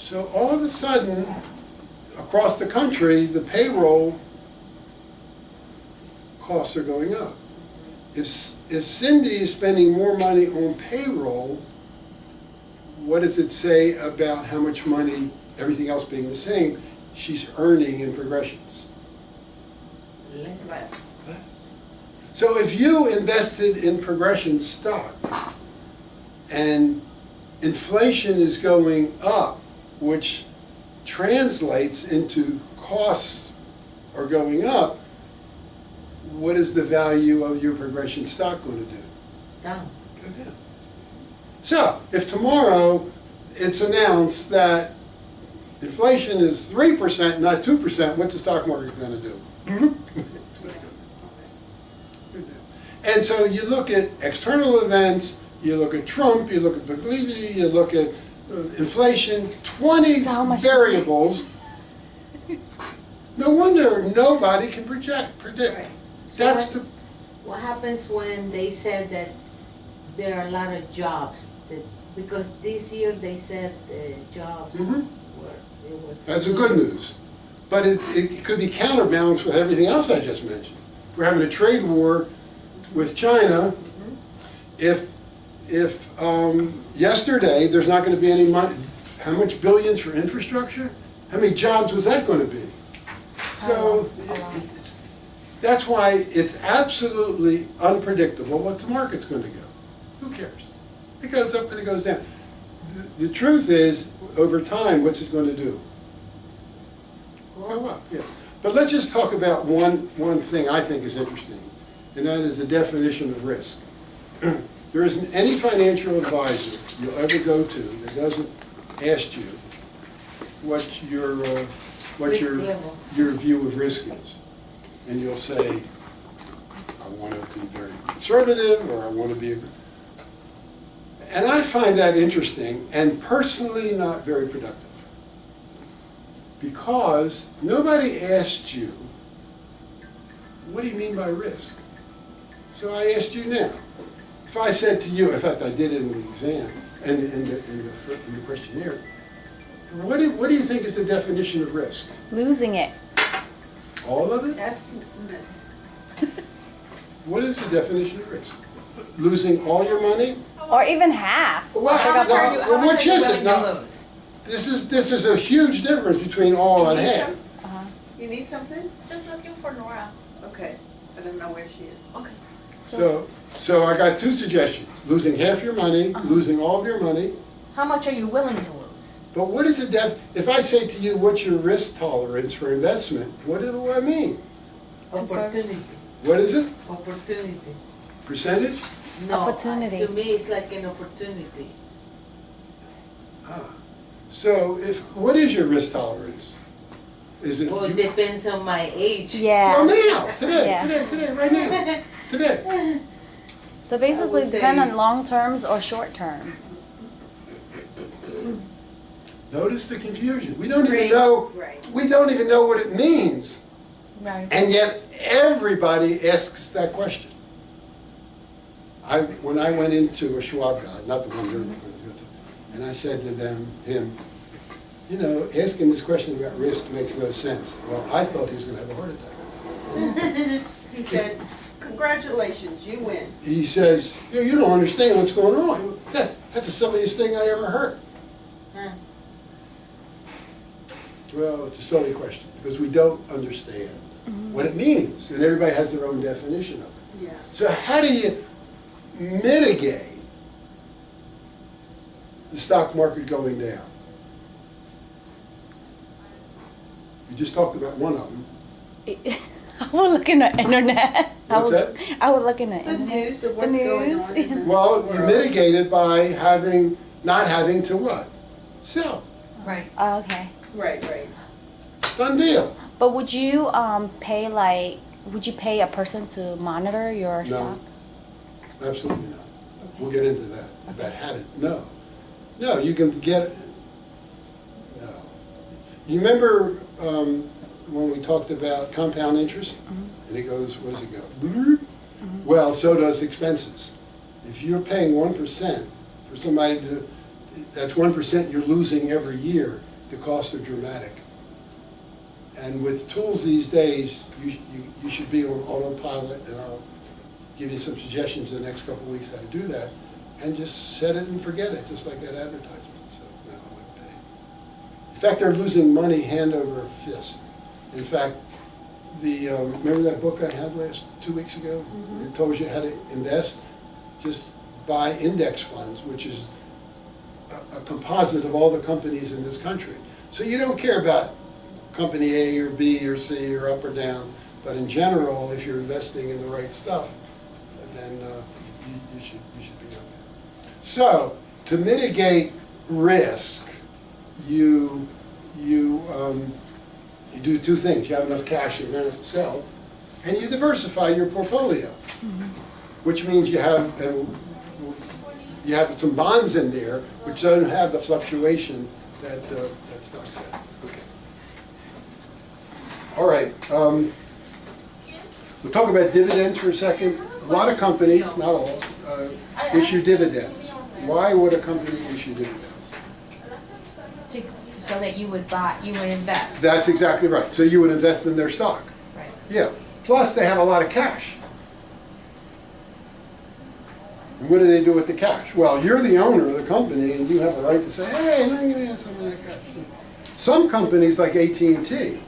So all of a sudden, across the country, the payroll costs are going up. If Cindy is spending more money on payroll, what does it say about how much money, everything else being the same, she's earning in progressions? Less. So if you invested in progression stock and inflation is going up, which translates into costs are going up, what is the value of your progression stock going to do? Down. Go down. So if tomorrow it's announced that inflation is 3%, not 2%, what's the stock market going to do? And so you look at external events, you look at Trump, you look at Puglisi, you look at inflation, 20 So much variables. No wonder nobody can predict. Right. That's So the, what happens when they said that there are a lot of jobs? Because this year they said the jobs Mhm. were, it was. that's a good news. But it could be counterbalanced with everything else I just mentioned. We're having a trade war with China. If yesterday there's not going to be any money, how much billions for infrastructure? How many jobs was that going to be? So that's why it's absolutely unpredictable what the market's going to go. Who cares? It goes up and it goes down. The truth is, over time, what's it going to do? Go up, yeah. But let's just talk about one thing I think is interesting, and that is the definition of risk. There isn't any financial advisor you'll ever go to that doesn't ask you what your level. your view of risk is. And you'll say, I want to be very conservative, or I want to be a... And I find that interesting, and personally not very productive. Because nobody asked you, what do you mean by risk? So I asked you now. If I said to you, in fact I did it in the exam, and in the questionnaire, what do you think is the definition of risk? Losing it. All of it? What is the definition of risk? Losing all your money? Or even half. Well, How much are you, how much which are you is it? willing Now, to lose? This is a huge difference between all and half. Uh-huh. You need something? Just looking for Nora. Okay, I don't know where she is. Okay. So I got two suggestions. Losing half your money, losing all of your money. How much are you willing to lose? But what is the if I say to you, what's your risk tolerance for investment, what do I mean? Opportunity. What is it? Opportunity. Percentage? No, Opportunity. to me, it's like an opportunity. Ah. So what is your risk tolerance? Is it? Well, it depends on my age. Yeah. Well, now, today, Yeah. today, right now, today. So basically, I would depend say- on long terms or short term. Notice the confusion. We don't even Right. know. Right. We don't even know what it means, Right. and yet everybody asks that question. When I went into a Schwab guy, not the one you're going to, and I said to him, you know, asking this question about risk makes no sense. Well, I thought he was going to have a heart attack. He said, congratulations, you win. He says, you don't understand what's going on. That's the silliest thing I ever heard. Huh. Well, it's a silly question, because we don't understand what it means, and everybody has their own definition of it. Yeah. So how do you mitigate the stock market going down? You just talked about one of them. I would look in the internet. What's that? I would look in the The internet. news of The what's going news. on in the Well, you world. mitigate it by not having to what? Sell. Right. Oh, okay. Right, right. Done deal. But would you would you pay a person to monitor your stock? Absolutely not. We'll get into that. About how to, no, you can get, no. You remember when we talked about compound interest? And it goes, what does it go? Well, so does expenses. If you're paying 1% for somebody to, that's 1% you're losing every year. the costs are dramatic. And with tools these days, you should be on autopilot, and I'll give you some suggestions in the next couple of weeks how to do that, and just set it and forget it, just like that advertisement, so no, I wouldn't pay. In fact, they're losing money hand over fist. In fact, remember that book I had 2 weeks ago? It told you how to invest? Just buy index funds, which is a composite of all the companies in this country. So you don't care about company A or B or C or up or down, but in general, if you're investing in the right stuff, then you should be okay. So to mitigate risk, you do two things. You have enough cash you're going to sell, and you diversify your portfolio, which means you have some bonds in there which don't have the fluctuation that stocks have. Okay. All right. We'll talk about dividends for a second. A lot of companies, not all, issue dividends. Why would a company issue dividends? So that you would invest. That's exactly right. So you would invest in their stock. Right. Yeah. Plus, they have a lot of cash. And what do they do with the cash? Well, you're the owner of the company, and you have a right to say, hey, let me have some of that cash. Some companies, like AT&T,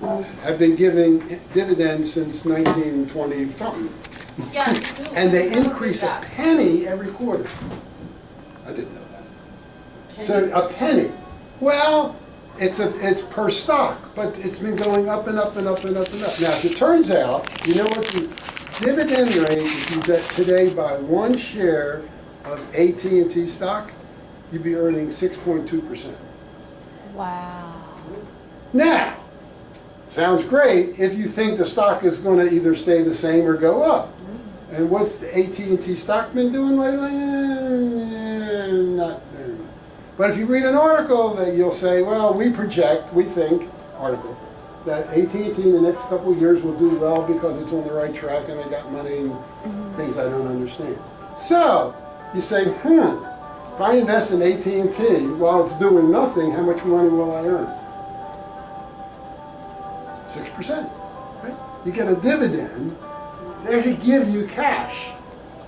have been giving dividends since 1920-something. Yeah. And they increase a penny every quarter. I didn't know that. So a penny. Well, it's per stock, but it's been going up and up and up and up and up. Now, as it turns out, you know what the dividend rate, if you bet today buy one share of AT&T stock, you'd be earning 6.2%. Wow. Now, sounds great if you think the stock is going to either stay the same or go up. And what's the AT&T stock been doing lately? Not very much. But if you read an article, that you'll say, well, we think, article, that AT&T in the next couple of years will do well because it's on the right track and they got money and things I don't understand. So, you say, if I invest in AT&T while it's doing nothing, how much money will I earn? 6%, right? You get a dividend, they should give you cash.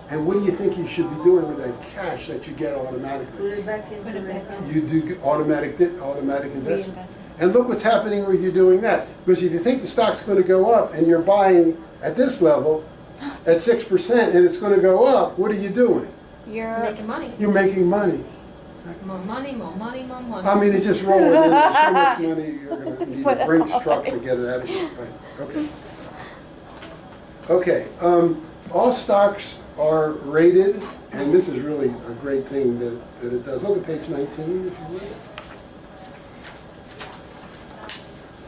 And what do you think you should be doing with that cash that you get automatically? Put it back in. You do automatic investment. And look what's happening when you're doing that. Because if you think the stock's going to go up and you're buying at this level at 6% and it's going to go up, what are you doing? You're making money. You're making money. More money, more money, more money. I mean, it's just rolling in. There's so much money, you're going to need a Brinks truck to get it out of here. Right. Okay. All stocks are rated, and this is really a great thing that it does. Look at page 19, if you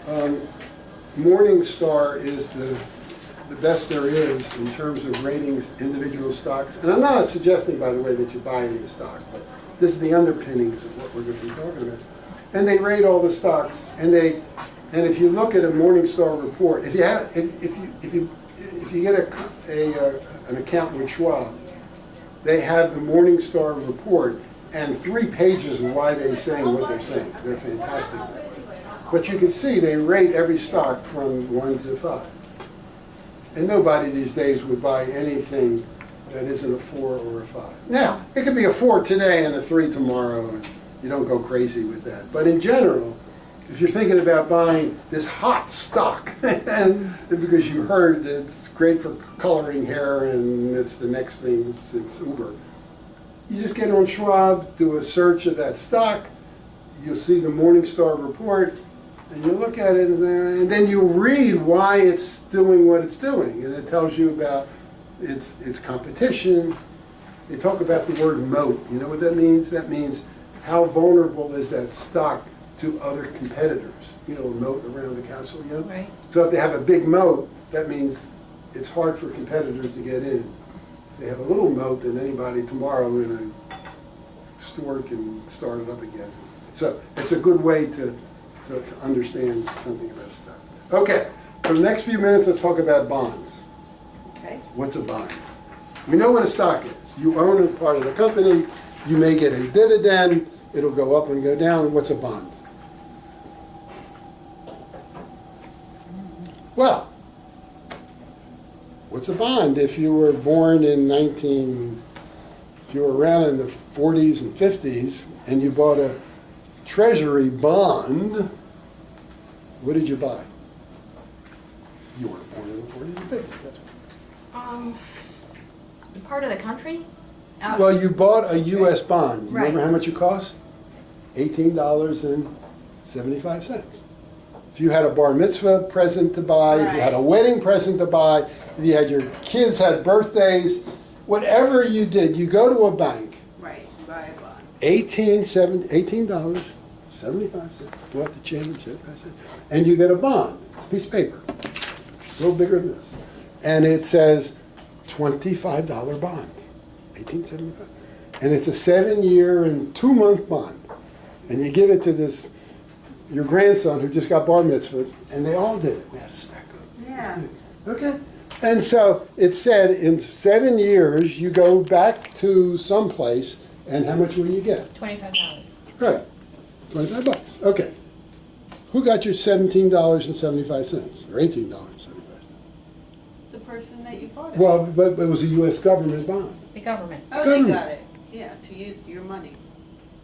would. Morningstar is the best there is in terms of ratings individual stocks. And I'm not suggesting, by the way, that you buy any stock, but this is the underpinnings of what we're going to be talking about. And they rate all the stocks, and if you look at a Morningstar report, if you get an account with Schwab, they have the Morningstar report and 3 pages of why they're saying what they're saying. They're fantastic. But you can see they rate every stock from 1 to 5. And nobody these days would buy anything that isn't a 4 or a 5. Now, it could be a 4 today and a 3 tomorrow, and you don't go crazy with that. But in general, if you're thinking about buying this hot stock, and because you heard that it's great for coloring hair and it's the next thing, it's Uber, you just get on Schwab, do a search of that stock, you'll see the Morningstar report, and you look at it, and then you read why it's doing what it's doing, and it tells you about its competition. They talk about the word moat. You know what that means? That means how vulnerable is that stock to other competitors? You know, a moat around the castle, you know? Right. So if they have a big moat, that means it's hard for competitors to get in. If they have a little moat, then anybody tomorrow in a store can start it up again. So it's a good way to understand something about stock. Okay, for the next few minutes, let's talk about bonds. Okay. What's a bond? We know what a stock is. You own a part of the company, you may get a dividend, it'll go up and go down. What's a bond? Well, what's a bond? If you were born in if you were around in the 40s and 50s and you bought a treasury bond, what did you buy? You weren't born in the 40s and 50s. That's Part of the country? Well, you bought a U.S. bond. You remember Right. how much it cost? $18.75. If you had a bar mitzvah present to buy, if you had a wedding present to buy, if you had your kids had birthdays, whatever you did, you go to a bank, Right, buy a bond. $18.75, go out to change it, and you get a bond, a piece of paper, a little bigger than this. And it says $25 bond, $18.75. And it's a 7-year and 2-month bond. And you give it to your grandson who just got bar mitzvah, and they all did it. We had to stack up. Yeah. Okay. And so it said in 7 years, you go back to someplace, and how much will you get? $25. Right. $25. Okay. Who got your $17.75 or $18.75? It's the person that you bought it. Well, but it was a U.S. government bond. The government. Oh, they government. got it. Yeah, to use your money.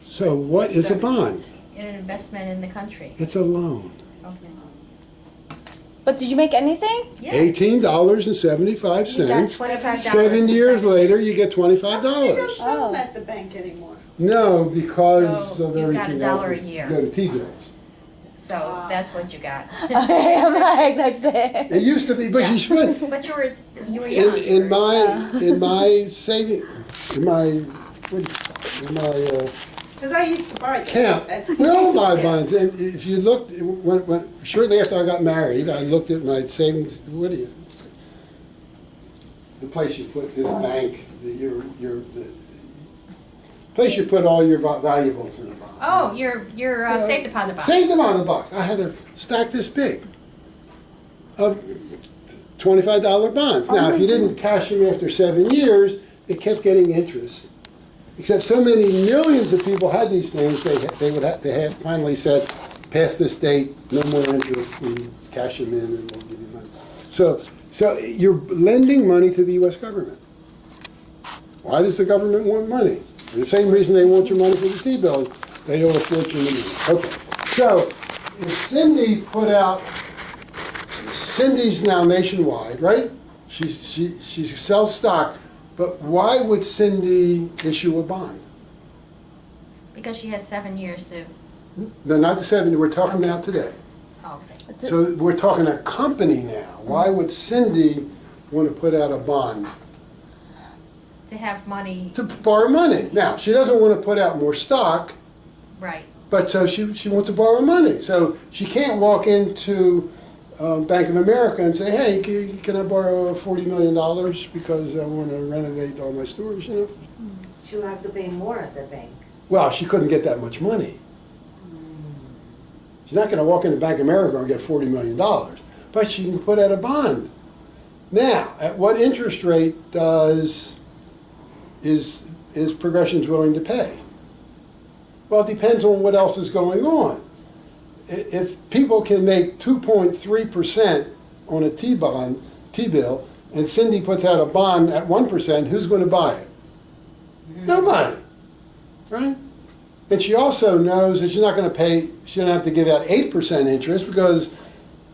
So what is a bond? An investment in the country. It's a loan. Okay. But did you make anything? Yeah. $18.75. You got $25. 7 years later, you get They don't $25. sell Oh. them at the bank anymore. No, because So of you got everything $1 a else. year. You go to T-bills. So that's what you got. Okay, I'm like, that's it. It used to be, but you should. But you were young. In my saving, in my Because I used to buy those. camp, as we all buy kids. bonds. And if you looked, shortly after I got married, I looked at my savings. What do you? The place you put in a bank, the place you put all your valuables in a bond. Oh, your safe deposit box. Saved them on the box. I had a stack this big of $25 bonds. Now, if you didn't cash them after 7 years, it kept getting interest. Except so many millions of people had these things, they had finally said, past this date, no more interest, and cash them in and we'll give you money. So you're lending money to the U.S. government. Why does the government want money? For the same reason they want your money for the T-bills. They owe a fortune to you. Okay, so if Cindy's now nationwide, right? She sells stock, but why would Cindy issue a bond? Because she has 7 years to. No, not the 70, we're talking now today. Oh, okay. So we're talking a company now. Why would Cindy want to put out a bond? To have money. To borrow money. Now, she doesn't want to put out more stock, Right. but so she wants to borrow money. So she can't walk into Bank of America and say, hey, can I borrow $40 million because I want to renovate all my stores, you know? You have to pay more at the bank. Well, she couldn't get that much money. She's not going to walk into Bank of America and get $40 million, but she can put out a bond. Now, at what interest rate is Progression's willing to pay? Well, it depends on what else is going on. If people can make 2.3% on a T-bill, and Cindy puts out a bond at 1%, who's going to buy it? Nobody, right? And she also knows that she's not going to pay, she doesn't have to give out 8% interest because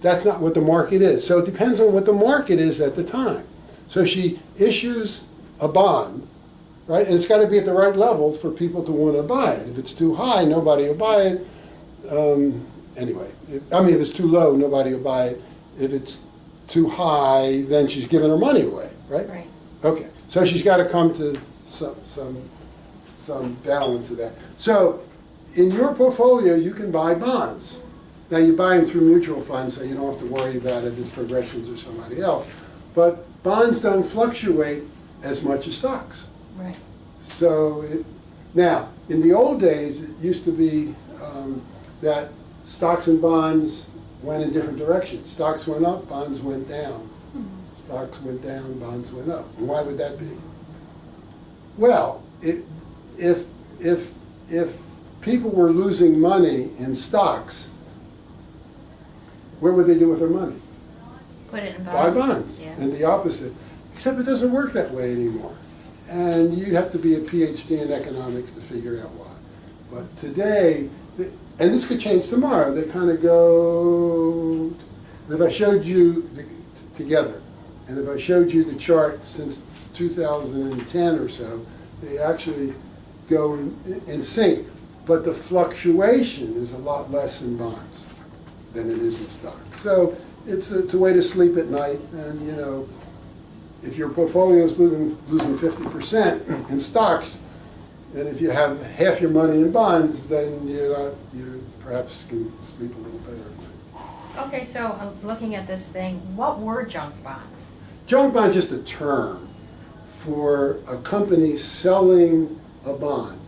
that's not what the market is. So it depends on what the market is at the time. So she issues a bond, right? And it's got to be at the right level for people to want to buy it. If it's too high, nobody will buy it. If it's too low, nobody will buy it. If it's too high, then she's giving her money away, right? Right. Okay, so she's got to come to some balance of that. So in your portfolio, you can buy bonds. Now you buy them through mutual funds, so you don't have to worry about it if it's Progressions or somebody else. But bonds don't fluctuate as much as stocks. Right. So now, in the old days, it used to be that stocks and bonds went in different directions. Stocks went up, bonds went down. Stocks went down, bonds went up. And why would that be? Well, if people were losing money in stocks, what would they do with their money? Put it in buy bonds. bonds, Yeah. and the opposite. Except it doesn't work that way anymore. And you'd have to be a PhD in economics to figure out why. But today, and this could change tomorrow, they kind of go, if I showed you together, and if I showed you the chart since 2010 or so, they actually go in sync. But the fluctuation is a lot less in bonds than it is in stock. So it's a way to sleep at night, and you know, if your portfolio is losing 50% in stocks, and if you have half your money in bonds, then you perhaps can sleep a little better at night. Okay, so looking at this thing, what were junk bonds? Junk bond is just a term for a company selling a bond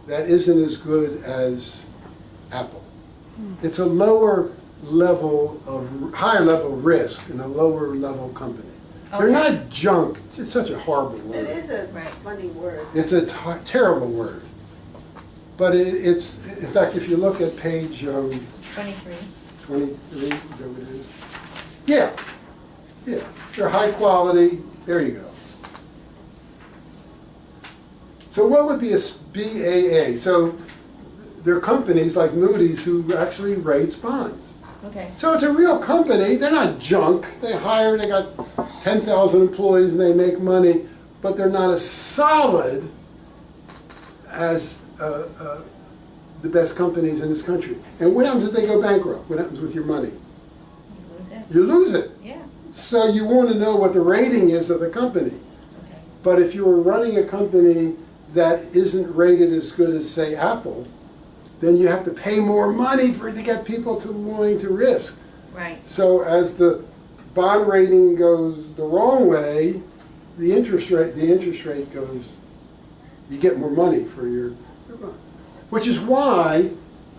that isn't as good as Apple. It's a lower level of, higher level risk in a lower level company. They're Okay. not junk, it's such a horrible word. It is a Right. funny word. It's a terrible word. But it's, in fact, if you look at page 23. 23, is that what it is? Yeah, yeah, they're high quality, there you go. So what would be a BAA? So there are companies like Moody's who actually rates bonds. Okay. So it's a real company, they're not junk, they got 10,000 employees and they make money, but they're not as solid as the best companies in this country. And what happens if they go bankrupt? What happens with your money? You lose it. You lose it. Yeah. So you want to know what the rating is of the company. Okay. But if you were running a company that isn't rated as good as, say, Apple, then you have to pay more money for it to get people to willing to risk. Right. So as the bond rating goes the wrong way, the interest rate goes, you get more money for your bond. Which is why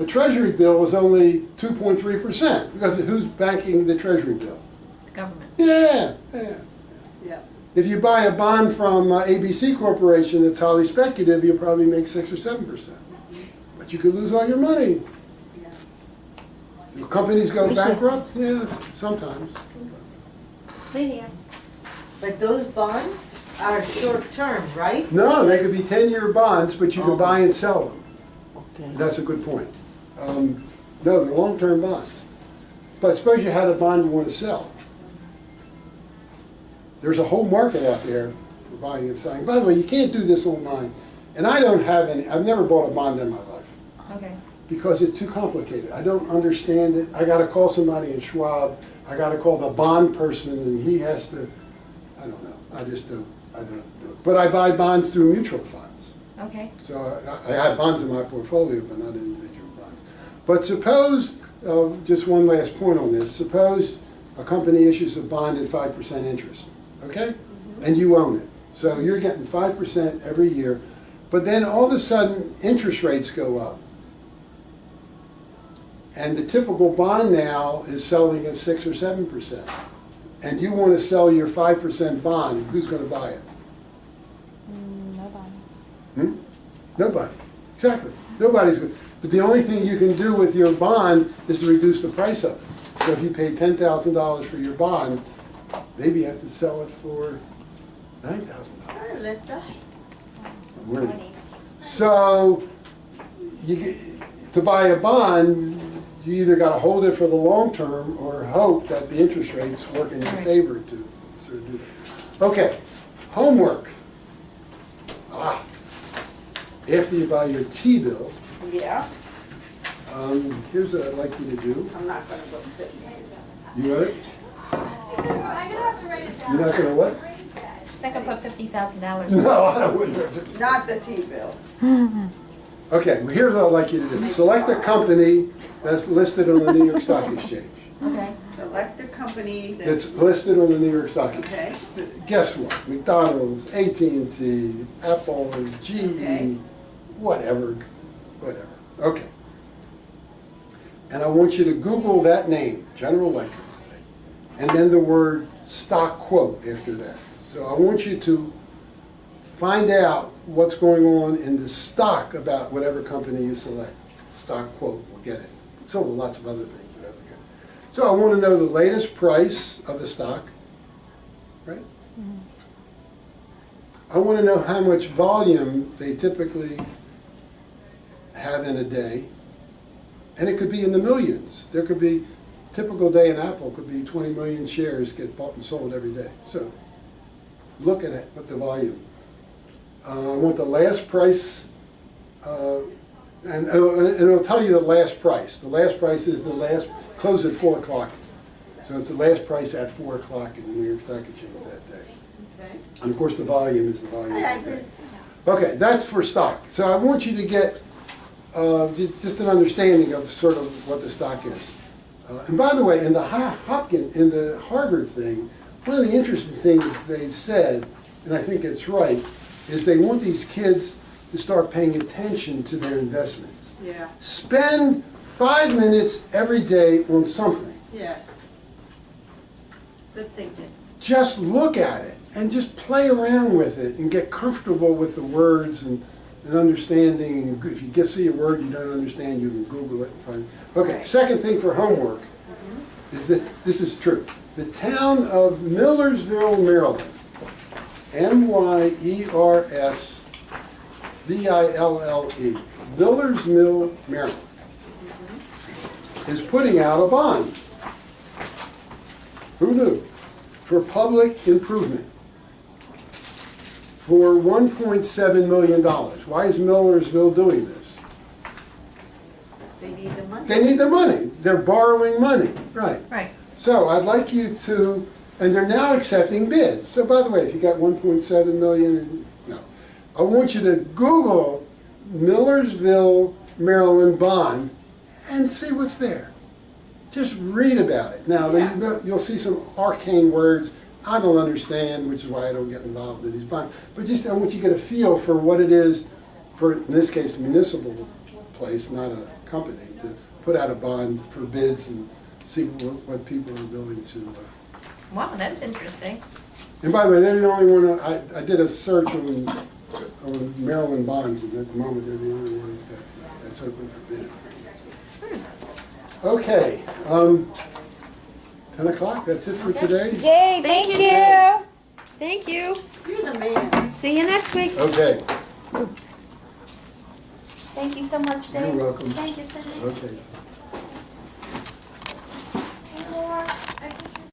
a treasury bill is only 2.3%, because who's backing the treasury bill? The government. Yeah. Yeah. If you buy a bond from ABC Corporation that's highly speculative, you'll probably make 6 or 7%. But you could lose all your money. Yeah. Do companies go bankrupt? Yes, sometimes. Lydia. But those bonds are short-term, right? No, they could be 10-year bonds, but you can buy and sell them. Okay. That's a good point. No, they're long-term bonds. But suppose you had a bond you want to sell. There's a whole market out there for buying and selling. By the way, you can't do this online. And I don't have any, I've never bought a bond in my life Okay. because it's too complicated. I don't understand it. I gotta call somebody in Schwab. I gotta call the bond person and he has to, I don't know. I don't do it. But I buy bonds through mutual funds. Okay. So I have bonds in my portfolio, but not individual bonds. But suppose, just one last point on this, suppose a company issues a bond at 5% interest, okay? And you own it. So you're getting 5% every year, but then all of a sudden, interest rates go up. And the typical bond now is selling at 6 or 7%. And you want to sell your 5% bond, who's going to buy it? Nobody. Nobody. Exactly. Nobody's good. But the only thing you can do with your bond is to reduce the price of it. So if you pay $10,000 for your bond, maybe you have to sell it for $9,000. All right, let's go. So to buy a bond, you either got to hold it for the long term or hope that the interest rates work in your Right. favor to sort of do that. Okay, homework. After you buy your T-bill, Yeah, here's what I'd like you to do. I'm not gonna go fit. You got it? You're not gonna what? I could put $50,000. No, I wouldn't. Not the T-bill. Okay, well, here's what I'd like you to do. Select a company that's listed on the New York Stock Exchange. Okay. Select the company It's that's, listed on the New York Stock okay, Exchange. Guess what? McDonald's, AT&T, Apple, GE, Okay. whatever. Okay. And I want you to Google that name, General Electric, and then the word stock quote after that. So I want you to find out what's going on in the stock about whatever company you select. Stock quote, we'll get it. So will lots of other things. So I want to know the latest price of the stock, right? I want to know how much volume they typically have in a day. And it could be in the millions. There could be, typical day in Apple could be 20 million shares get bought and sold every day. So look at it, what the volume. I want the last price, and it'll tell you the last price. The last price is the last, close at 4 o'clock. So it's the last price at 4 o'clock in the New York Stock Exchange that day. Okay. And of course, the volume is the volume I of the day. just, Okay, that's for stock. So I want you to get just an understanding of sort of what the stock is. And by the way, in the in the Harvard thing, one of the interesting things they said, and I think it's right, is they want these kids to start paying attention to their investments. yeah, Spend 5 minutes every day on something. yes. Good thinking. Just look at it and just play around with it and get comfortable with the words and understanding. And if you see a word you don't understand, you can Google it and find it. Okay, Right. second thing for homework is that this is true. The town of Millersville, Maryland, Myersville, Millersville, Maryland, is putting out a bond. Who knew? For public improvement for $1.7 million. Why is Millersville doing this? They need the money. They need the money. They're borrowing money, right? Right. So I'd like you to, and they're now accepting bids. So by the way, if you got 1.7 million, no. I want you to Google Millersville, Maryland bond and see what's there. Just read about it. Now, Yeah. you'll see some arcane words I don't understand, which is why I don't get involved in these bonds. But just I want you to get a feel for what it is for, in this case, a municipal place, not a company, to put out a bond for bids and see what people are willing to. Wow, that's interesting. And by the way, they're the only one, I did a search on Maryland bonds, and at the moment, they're the only ones that's open for bid. Okay, 10 o'clock, that's it for today? Yay, thank you. you. Thank you. You're the man. See you next week. Okay, Thank you so much, Dave. you're welcome. Thank you, Cindy. Okay. Hey, Laura, I think